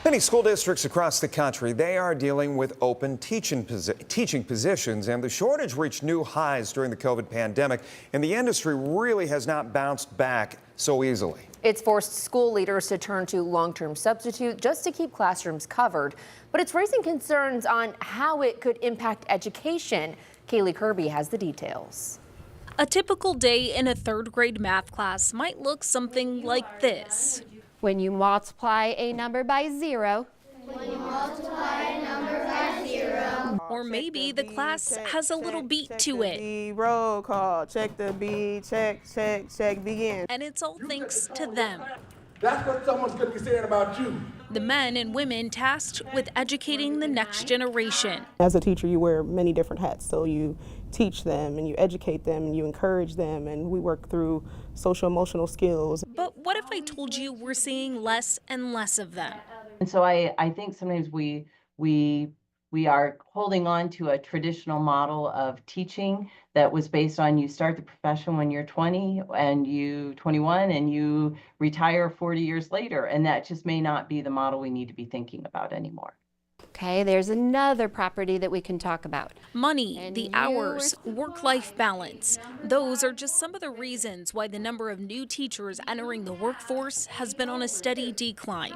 Many school districts across the country, they are dealing with open teaching positions, and the shortage reached new highs during the COVID pandemic, and the industry really has not bounced back so easily. It's forced school leaders to turn to long-term substitute just to keep classrooms covered, but it's raising concerns on how it could impact education. Kaylee Kirby has the details. A typical day in a third grade math class might look something like this. When you multiply a number by zero. Or maybe the class has a little beat to it. Roll call, check the beat, check, begin. And it's all thanks to them. That's what someone's going to be saying about you. The men and women tasked with educating the next generation. As a teacher, you wear many different hats. So you teach them and you educate them and you encourage them, and we work through social emotional skills. But what if I told you we're seeing less and less of them? And so I think sometimes we are holding on to a traditional model of teaching that was based on you start the profession when you're 20 and you 21 and you retire 40 years later. And that just may not be the model we need to be thinking about anymore. Okay, there's another property that we can talk about. Money, the hours, work-life balance. Those are just some of the reasons why the number of new teachers entering the workforce has been on a steady decline.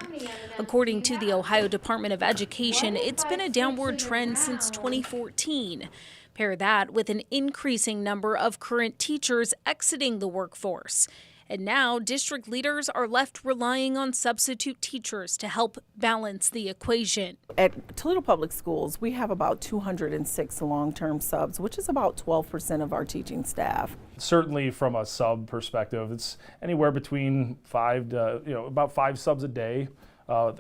According to the Ohio Department of Education, it's been a downward trend since 2014. Pair that with an increasing number of current teachers exiting the workforce. And now district leaders are left relying on substitute teachers to help balance the equation. At Toledo Public Schools, we have about 206 long-term subs, which is about 12% of our teaching staff. Certainly from a sub perspective, it's anywhere between about 5 subs a day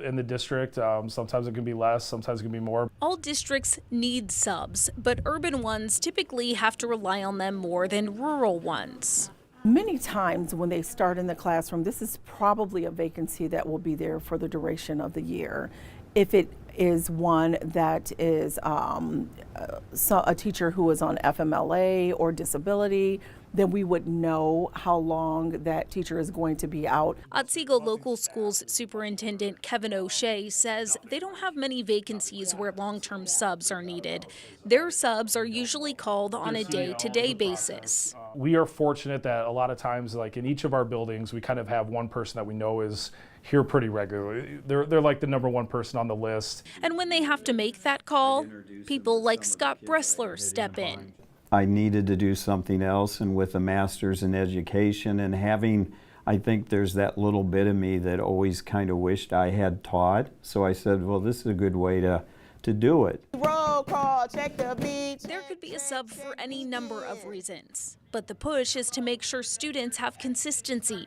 in the district. Sometimes it can be less, sometimes it can be more. All districts need subs, but urban ones typically have to rely on them more than rural ones. Many times when they start in the classroom, this is probably a vacancy that will be there for the duration of the year. If it is one that is a teacher who is on FMLA or disability, then we would know how long that teacher is going to be out. Otsego Local Schools Superintendent Kevin O'Shea says they don't have many vacancies where long-term subs are needed. Their subs are usually called on a day-to-day basis. We are fortunate that a lot of times, like in each of our buildings, we kind of have one person that we know is here pretty regularly. They're like the number one person on the list. And when they have to make that call, people like Scott Bressler step in. I needed to do something else, and with a master's in education and having, I think there's that little bit of me that always kind of wished I had taught. So I said, well, this is a good way to do it. Roll call, check the beat. There could be a sub for any number of reasons, but the push is to make sure students have consistency.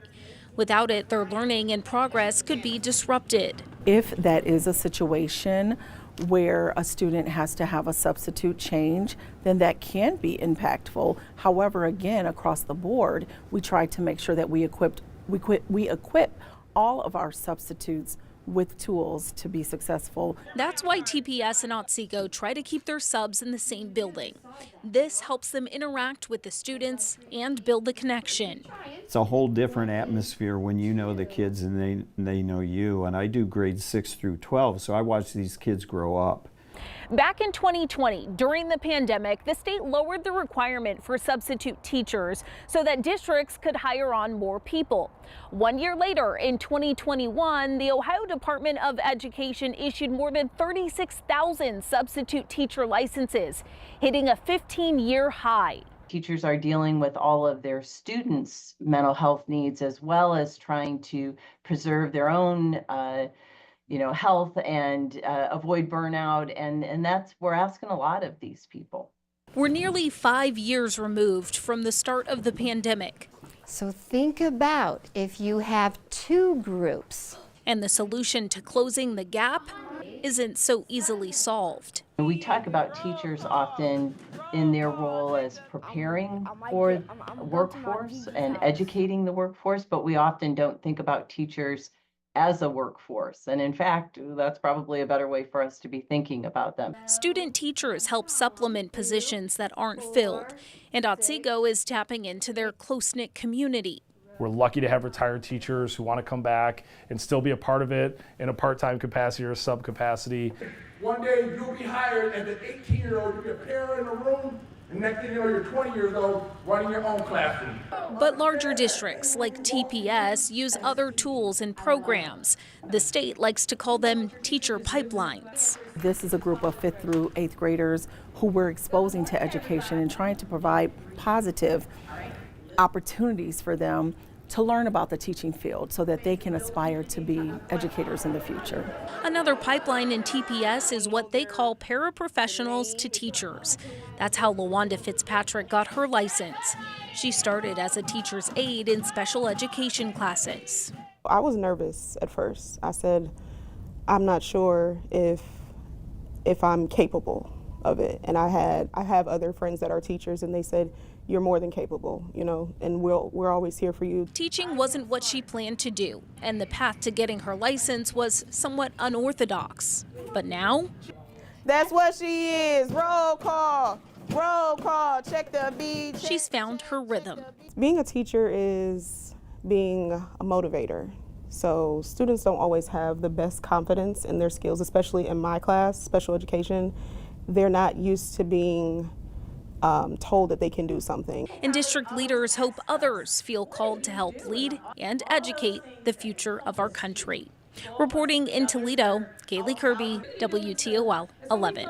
Without it, their learning and progress could be disrupted. If that is a situation where a student has to have a substitute change, then that can be impactful. However, again, across the board, we try to make sure that we equip all of our substitutes with tools to be successful. That's why TPS and Otsego try to keep their subs in the same building. This helps them interact with the students and build the connection. It's a whole different atmosphere when you know the kids and they know you. And I do grades 6 through 12, so I watch these kids grow up. Back in 2020, during the pandemic, the state lowered the requirement for substitute teachers so that districts could hire on more people. 1 year later, in 2021, the Ohio Department of Education issued more than 36,000 substitute teacher licenses, hitting a 15-year high. Teachers are dealing with all of their students' mental health needs, as well as trying to preserve their own health and avoid burnout. And we're asking a lot of these people. We're nearly 5 years removed from the start of the pandemic. So think about if you have 2 groups. And the solution to closing the gap isn't so easily solved. We talk about teachers often in their role as preparing for workforce and educating the workforce, but we often don't think about teachers as a workforce. And in fact, that's probably a better way for us to be thinking about them. Student teachers help supplement positions that aren't filled, and Otsego is tapping into their close-knit community. We're lucky to have retired teachers who want to come back and still be a part of it in a part-time capacity or a sub-capacity. One day you'll be hired as an 18-year-old, you'll be a parent in a room, and next thing you know, you're 20 years old running your own classroom. But larger districts like TPS use other tools and programs. The state likes to call them teacher pipelines. This is a group of 5th through 8th graders who we're exposing to education and trying to provide positive opportunities for them to learn about the teaching field so that they can aspire to be educators in the future. Another pipeline in TPS is what they call paraprofessionals to teachers. That's how LaWanda Fitzpatrick got her license. She started as a teacher's aide in special education classes. I was nervous at first. I said, I'm not sure if I'm capable of it. And I have other friends that are teachers, and they said, you're more than capable, and we're always here for you. Teaching wasn't what she planned to do, and the path to getting her license was somewhat unorthodox. But now, that's what she is. Roll call, check the beat. She's found her rhythm. Being a teacher is being a motivator. So students don't always have the best confidence in their skills, especially in my class, special education. They're not used to being told that they can do something. And district leaders hope others feel called to help lead and educate the future of our country. Reporting in Toledo, Kaylee Kirby, WTOL 11.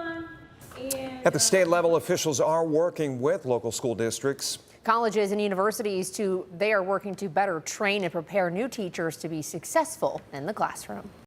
At the state level, officials are working with local school districts. Colleges and universities, they are working to better train and prepare new teachers to be successful in the classroom.